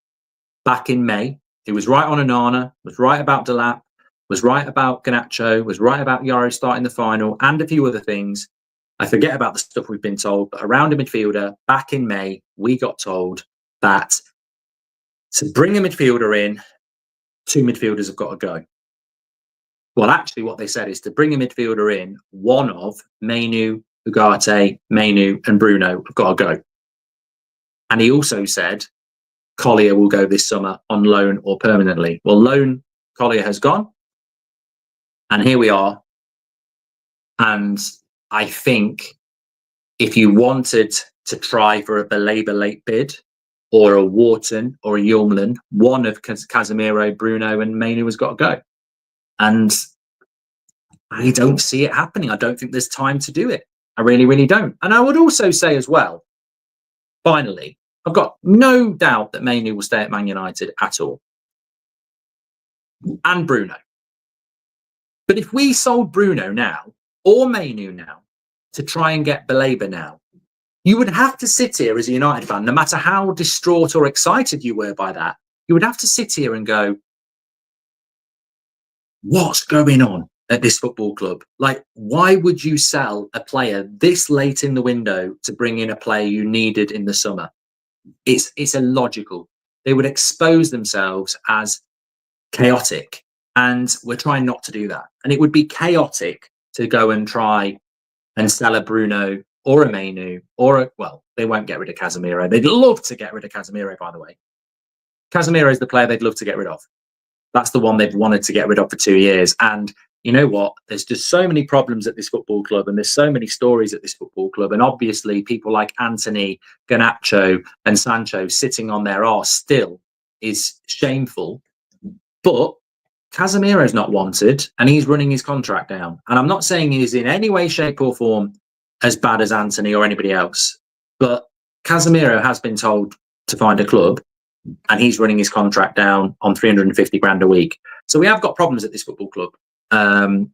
Speaker 1: back in May. He was right on Onana, was right about Delap, was right about Garnacho, was right about Yaro starting the final, and a few other things. I forget about the stuff we've been told, but around a midfielder, back in May, we got told that to bring a midfielder in, 2 midfielders have got to go. Well, actually, what they said is to bring a midfielder in, one of Mainoo, Ugarte, Mainoo and Bruno have got to go. And he also said Collier will go this summer on loan or permanently. Well, loan Collier has gone. And here we are. And I think if you wanted to try for a Baleba late bid or a Wharton or a Yulman, one of Casemiro, Bruno and Mainoo has got to go. And I don't see it happening. I don't think there's time to do it. I really, really don't. And I would also say as well, finally, I've got no doubt that Mainoo will stay at Man United at all. And Bruno. But if we sold Bruno now or Mainoo now to try and get Baleba now, you would have to sit here as a United fan, no matter how distraught or excited you were by that, you would have to sit here and go, what's going on at this football club? Like, why would you sell a player this late in the window to bring in a player you needed in the summer? It's illogical. They would expose themselves as chaotic, and we're trying not to do that. And it would be chaotic to go and try and sell a Bruno or a Mainoo or a, well, they won't get rid of Casemiro. They'd love to get rid of Casemiro, by the way. Casemiro is the player they'd love to get rid of. That's the one they've wanted to get rid of for 2 years. And you know what? There's just so many problems at this football club, and there's so many stories at this football club. And obviously, people like Anthony, Garnacho, and Sancho sitting on their arse still is shameful. But Casemiro's not wanted, and he's running his contract down. And I'm not saying he's in any way, shape, or form as bad as Anthony or anybody else. But Casemiro has been told to find a club, and he's running his contract down on 350 grand a week. So we have got problems at this football club.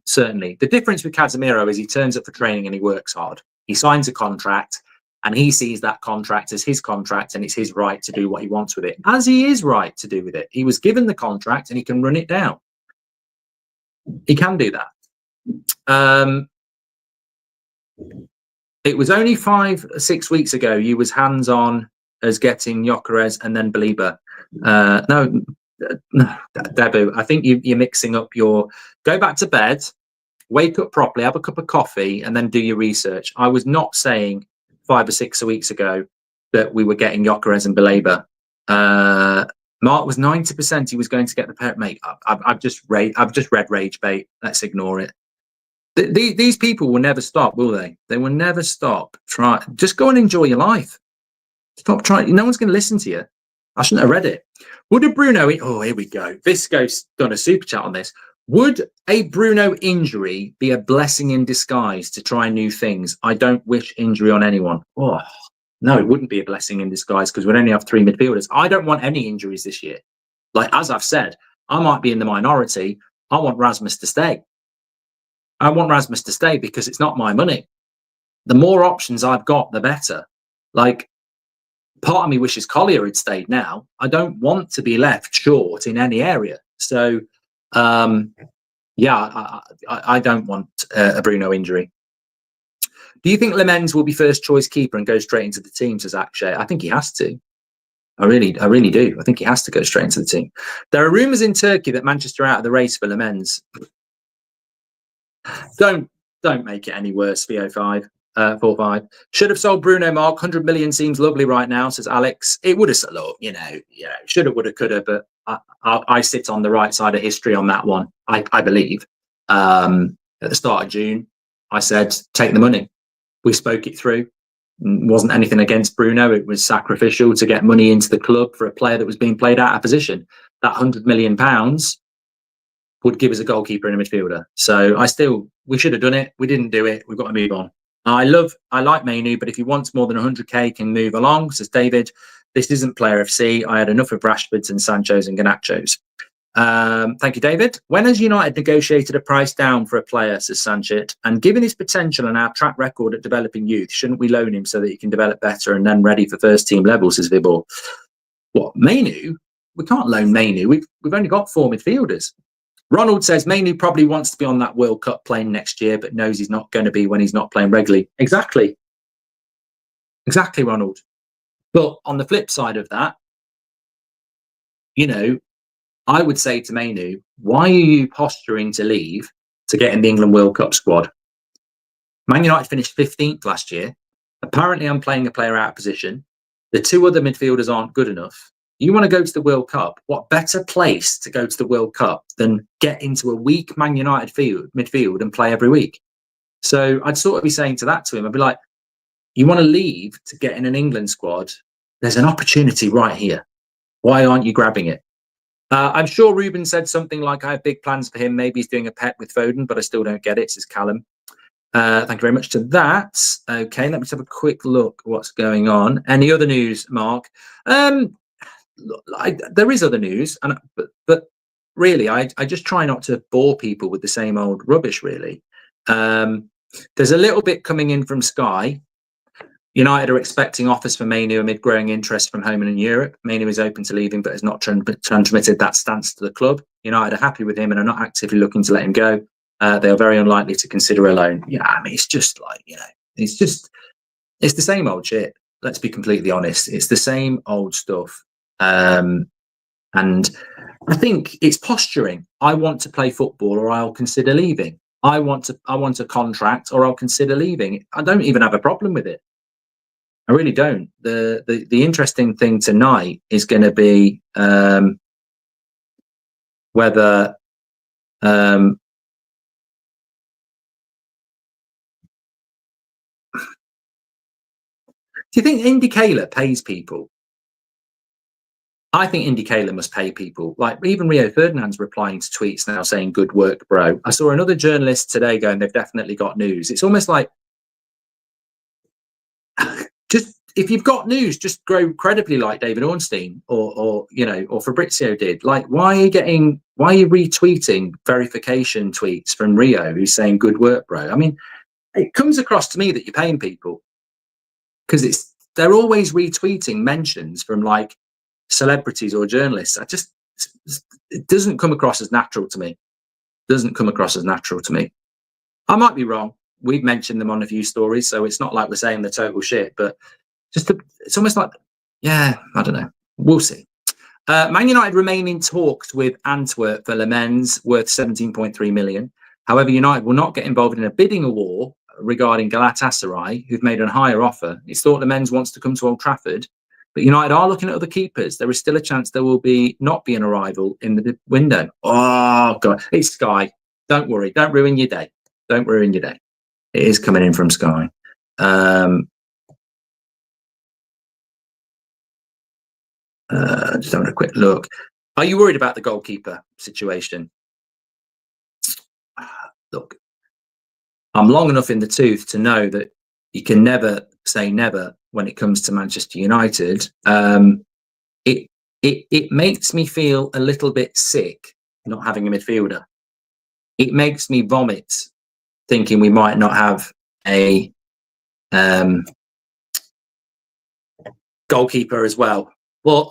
Speaker 1: Certainly. The difference with Casemiro is he turns up for training and he works hard. He signs a contract and he sees that contract as his contract, and it's his right to do what he wants with it, as he is right to do with it. He was given the contract and he can run it down. He can do that. It was only 5-6 weeks ago you was hands on as getting Gyökeres and then Baleba. No, Debu, I think you're mixing up your... Go back to bed, wake up properly, have a cup of coffee, and then do your research. I was not saying 5 or 6 weeks ago that we were getting Gyökeres and Baleba. Mark was 90% he was going to get the pair. Mate, I've just read rage bait. Let's ignore it. These people will never stop, will they? They will never stop. Just go and enjoy your life. Stop trying. No one's going to listen to you. I shouldn't have read it. Would a Bruno... Oh, here we go. Visco's done a super chat on this. Would a Bruno injury be a blessing in disguise to try new things? I don't wish injury on anyone. Oh, no, it wouldn't be a blessing in disguise because we'd only have 3 midfielders. I don't want any injuries this year. Like, as I've said, I might be in the minority. I want Rasmus to stay. I want Rasmus to stay because it's not my money. The more options I've got, the better. Like, part of me wishes Collier had stayed now. I don't want to be left short in any area. So, yeah, I don't want a Bruno injury. Do you think Lammens will be first choice keeper and go straight into the team, says Akshay? I think he has to. I really do. I think he has to go straight into the team. There are rumours in Turkey that Manchester are out of the race for Lammens. Don't make it any worse, VO5. 4-5. Should have sold Bruno, Mark. 100 million seems lovely right now, says Alex. It would have, look, should have, would have, could have, but I sit on the right side of history on that one. I believe. At the start of June, I said, take the money. We spoke it through. Wasn't anything against Bruno. It was sacrificial to get money into the club for a player that was being played out of position. That £100 million would give us a goalkeeper and a midfielder. So we should have done it. We didn't do it. We've got to move on. I like Mainoo, but if he wants more than 100k, can move along, says David. This isn't Player FC. I had enough of Rashfords and Sanchos and Garnachos. Thank you, David. When has United negotiated a price down for a player, says Sanchez? And given his potential and our track record at developing youth, shouldn't we loan him so that he can develop better and then ready for first team level, says Vibor? What, Mainoo? We can't loan Mainoo. We've only got 4 midfielders. Ronald says Mainoo probably wants to be on that World Cup playing next year, but knows he's not going to be when he's not playing regularly. Exactly, Ronald. But on the flip side of that, I would say to Mainoo, why are you posturing to leave to get in the England World Cup squad? Man United finished 15th last year. Apparently, I'm playing a player out of position. The two other midfielders aren't good enough. You want to go to the World Cup? What better place to go to the World Cup than get into a weak Man United midfield and play every week? So I'd sort of be saying to him, I'd be like, you want to leave to get in an England squad? There's an opportunity right here. Why aren't you grabbing it? I'm sure Ruben said something like, I have big plans for him. Maybe he's doing a pet with Foden, but I still don't get it, says Callum. Thank you very much to that. Okay, let me just have a quick look what's going on. Any other news, Mark? There is other news, but really, I just try not to bore people with the same old rubbish, really. There's a little bit coming in from Sky. United are expecting offers for Mainoo amid growing interest from home and in Europe. Mainoo is open to leaving, but has not transmitted that stance to the club. United are happy with him and are not actively looking to let him go. They are very unlikely to consider a loan. Yeah, I mean, it's just like, it's the same old shit. Let's be completely honest. It's the same old stuff. And I think it's posturing. I want to play football or I'll consider leaving. I want a contract or I'll consider leaving. I don't even have a problem with it. I really don't. The interesting thing tonight is going to be whether do you think Indy Kayla pays people? I think Indy Kayla must pay people. Like even Rio Ferdinand's replying to tweets now saying, good work, bro. I saw another journalist today going, they've definitely got news. It's almost like, just if you've got news, just grow credibly like David Ornstein or Fabrizio did. Like, why are you retweeting verification tweets from Rio who's saying, good work, bro? I mean, it comes across to me that you're paying people because they're always retweeting mentions from like celebrities or journalists. It doesn't come across as natural to me. I might be wrong. We've mentioned them on a few stories, so it's not like we're saying they're total shit, but it's almost like, yeah, I don't know. We'll see. Man United remain in talks with Antwerp for Lammens, worth 17.3 million. However, United will not get involved in a bidding war regarding Galatasaray, who've made a higher offer. It's thought Lammens wants to come to Old Trafford, but United are looking at other keepers. There is still a chance there will not be an arrival in the window. Oh, God. It's Sky. Don't worry. Don't ruin your day. It is coming in from Sky. Just having a quick look. Are you worried about the goalkeeper situation? Look, I'm long enough in the tooth to know that you can never say never when it comes to Manchester United. It makes me feel a little bit sick not having a midfielder. It makes me vomit thinking we might not have a goalkeeper as well. Well,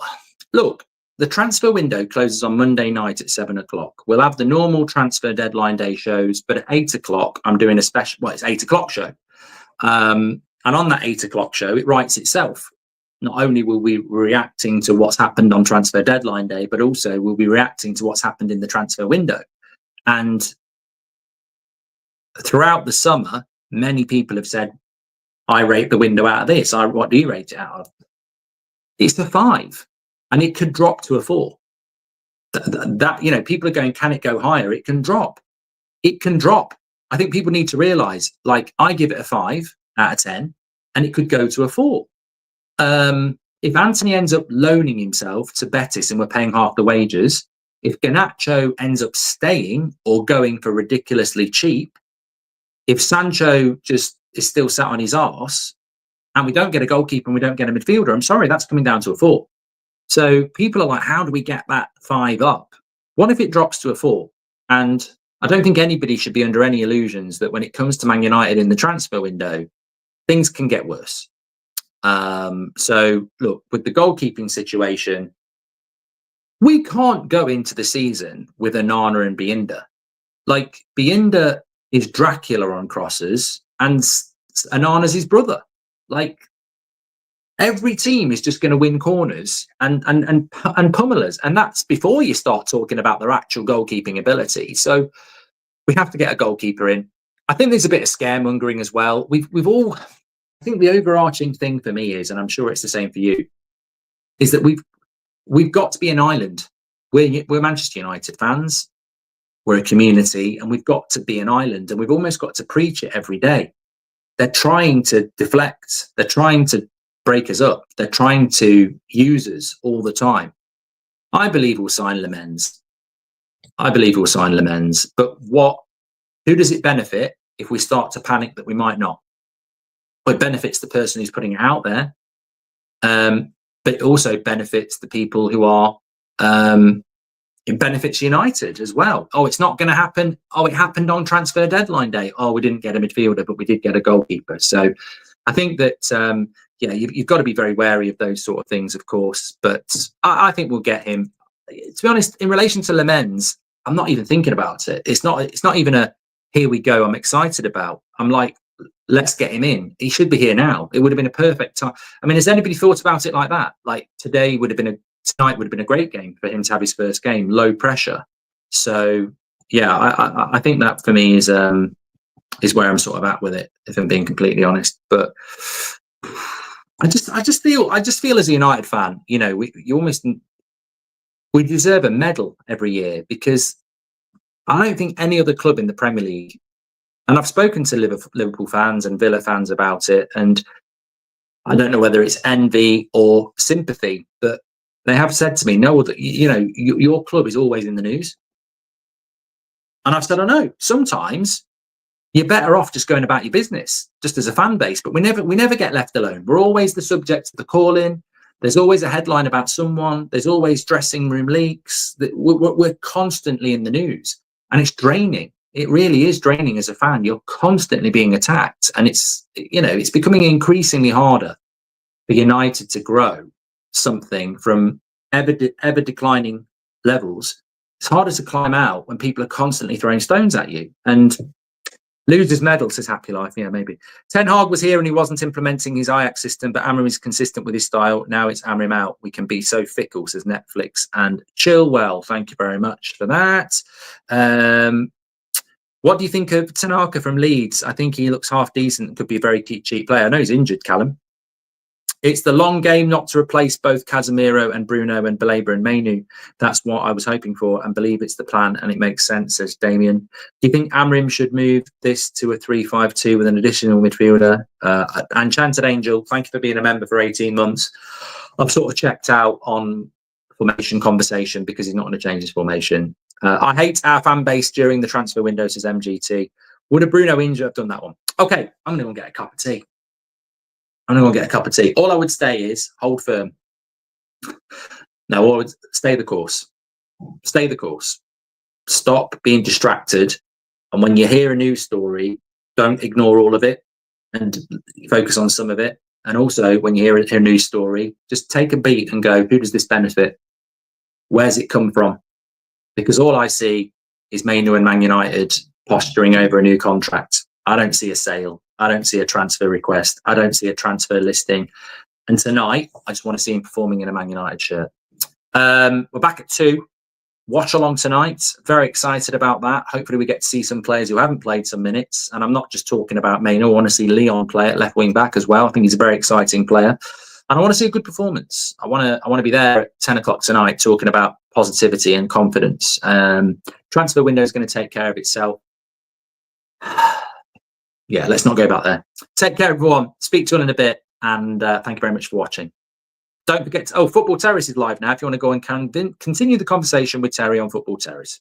Speaker 1: look, the transfer window closes on Monday night at 7:00. We'll have the normal transfer deadline day shows, but at 8:00, I'm doing a special, it's 8:00 show. And on that 8:00 show, it writes itself. Not only will we be reacting to what's happened on transfer deadline day, but also we'll be reacting to what's happened in the transfer window. And throughout the summer, many people have said, I rate the window out of this. What do you rate it out of? It's a 5, and it could drop to a 4. People are going, can it go higher? It can drop. I think people need to realize, like, I give it a 5 out of 10, and it could go to a 4. If Anthony ends up loaning himself to Betis and we're paying half the wages, if Garnacho ends up staying or going for ridiculously cheap, if Sancho just is still sat on his arse and we don't get a goalkeeper and we don't get a midfielder, I'm sorry, that's coming down to a 4. So people are like, how do we get that 5 up? What if it drops to a 4? And I don't think anybody should be under any illusions that when it comes to Man United in the transfer window, things can get worse. So look, with the goalkeeping situation, we can't go into the season with Onana and Biinda. Like, Biinda is Dracula on crosses and Onana's his brother. Like, every team is just going to win corners and pummel us. And that's before you start talking about their actual goalkeeping ability. So we have to get a goalkeeper in. I think there's a bit of scaremongering as well. We've all, I think the overarching thing for me is, and I'm sure it's the same for you, is that we've got to be an island. We're Manchester United fans. We're a community, and we've got to be an island, and we've almost got to preach it every day. They're trying to deflect. They're trying to break us up. They're trying to use us all the time. I believe we'll sign Lammens. But who does it benefit if we start to panic that we might not? Well, it benefits the person who's putting it out there, but it also benefits the people who are. It benefits United as well. Oh, it's not going to happen. Oh, it happened on transfer deadline day. Oh, we didn't get a midfielder, but we did get a goalkeeper. So I think that, you've got to be very wary of those sort of things, of course. But I think we'll get him. To be honest, in relation to Lammens, I'm not even thinking about it. It's not even a here we go. I'm excited about. I'm like, let's get him in. He should be here now. It would have been a perfect time. I mean, has anybody thought about it like that? Like tonight would have been a great game for him to have his first game, low pressure. So yeah, I think that for me is where I'm sort of at with it, if I'm being completely honest. But I just feel as a United fan, we deserve a medal every year, because I don't think any other club in the Premier League, and I've spoken to Liverpool fans and Villa fans about it, and I don't know whether it's envy or sympathy, but they have said to me, no, your club is always in the news. And I've said, I know, sometimes you're better off just going about your business, just as a fan base, but we never get left alone. We're always the subject of the call-in. There's always a headline about someone. There's always dressing room leaks. We're constantly in the news, and it's draining. It really is draining as a fan. You're constantly being attacked, and it's becoming increasingly harder for United to grow something from ever declining levels. It's harder to climb out when people are constantly throwing stones at you. And losers medal, says Happy Life. Yeah, maybe. Ten Hag was here and he wasn't implementing his Ajax system, but Amrim is consistent with his style. Now it's Amrim out. We can be so fickle, says Netflix and Chilwell. Thank you very much for that. What do you think of Tanaka from Leeds? I think he looks half decent and could be a very cheap player. I know he's injured, Callum. It's the long game not to replace both Casemiro and Bruno and Baleba and Mainoo. That's what I was hoping for and believe it's the plan, and it makes sense, says Damien. Do you think Amrim should move this to a 3-5-2 with an additional midfielder? Enchanted Angel, thank you for being a member for 18 months. I've sort of checked out on formation conversation because he's not going to change his formation. I hate our fan base during the transfer window, says MGT. Would a Bruno injury have done that one? Okay, I'm going to go and get a cup of tea. All I would say is hold firm. No, I would stay the course. Stay the course. Stop being distracted. And when you hear a news story, don't ignore all of it and focus on some of it. And also, when you hear a news story, just take a beat and go, who does this benefit? Where's it come from? Because all I see is Mainoo and Man United posturing over a new contract. I don't see a sale. I don't see a transfer request. I don't see a transfer listing. And tonight, I just want to see him performing in a Man United shirt. We're back at 2. Watch along tonight. Very excited about that. Hopefully we get to see some players who haven't played some minutes. And I'm not just talking about Mainoo. I want to see Leon play at left wing back as well. I think he's a very exciting player. And I want to see a good performance. I want to be there at 10 o'clock tonight talking about positivity and confidence. Transfer window is going to take care of itself. Yeah, let's not go back there. Take care, everyone. Speak to you in a bit. And thank you very much for watching. Don't forget Football Terrace is live now. If you want to go and continue the conversation with Terry on Football Terrace.